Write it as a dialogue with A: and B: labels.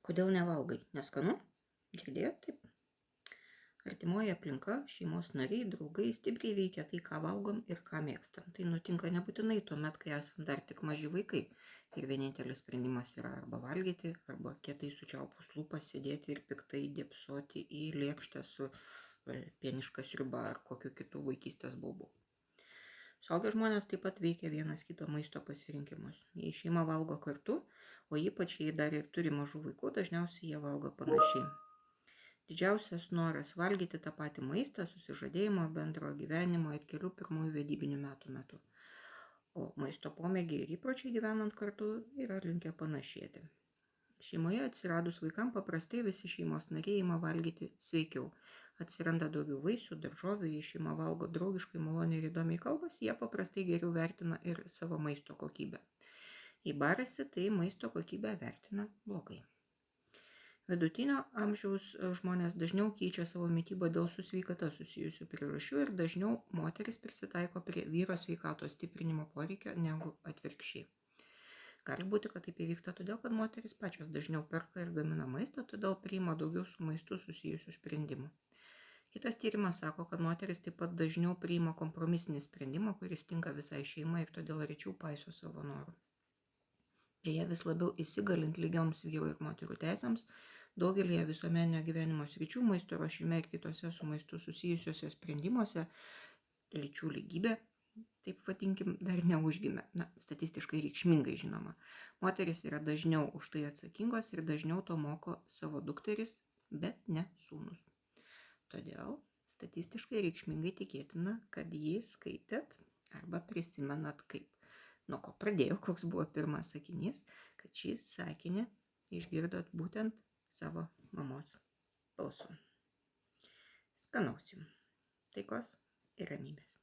A: Kodėl nevalgai? Neskanu? Girdėjot taip? Artimoji aplinka, šeimos nariai, draugai stipriai veikia tai, ką valgom ir ką mėgstam. Tai nutinka nebūtinai tuomet, kai esam dar tik maži vaikai. Ir vienintelis sprendimas yra arba valgyti, arba kietai sučiaupus lūpas sėdėti ir piktai dėpsoti į lėkštę su pieniška sriuba ar kokiu kitu vaikystės baubu. Suaugę žmonės taip pat veikia vienas kito maisto pasirinkimus. Jei šeima valgo kartu, o ypač jei dar ir turi mažų vaikų, dažniausiai jie valgo panašiai. Didžiausias noras valgyti tą patį maistą, susižadėjimo, bendro gyvenimo ir kelių pirmųjų vedybinių metų metu. O maisto pomėgiai ir įpročiai gyvenant kartu yra linkę panašėti. Šeimoje atsiradus vaikam paprastai visi šeimos nariai ima valgyti sveikiau. Atsiranda daugiau vaisių, daržovių, jei šeima valgo draugiškai, maloniai ir įdomiai kalbasi, jie paprastai geriau vertina ir savo maisto kokybę. Jei barasi, tai maisto kokybę vertina blogai. Vidutinio amžiaus žmonės dažniau keičia savo mitybą dėl su sveikata susijusių priežasčių ir dažniau moteris prisitaiko prie vyro sveikatos stiprinimo poreikio negu atvirkščiai. Gali būti, kad taip įvyksta todėl, kad moteris pačios dažniau perka ir gamina maistą, todėl priima daugiau su maistu susijusių sprendimų. Kitas tyrimas sako, kad moteris taip pat dažniau priima kompromisinį sprendimą, kuris tinka visai šeimai ir todėl rečiau paiso savo norų. Beje, vis labiau įsigalint lygioms vyrų ir moterų teisėms, daugelėje visuomeninio gyvenimo sričių, maisto ruošime ir kitose su maistu susijusiuose sprendimuose lyčių lygybė, taip vadinkim, dar neužgimė. Statistiškai reikšmingai žinoma. Moteris yra dažniau už tai atsakingos ir dažniau to moko savo dukteris, bet ne sūnus. Todėl statistiškai reikšmingai tikėtina, kad jį skaitėt arba prisimenat kaip. Nuo ko pradėjau, koks buvo pirmas sakinys, kad šį sakinį išgirdot būtent savo mamos balsu. Skanaus jums. Taikos ir ramybės.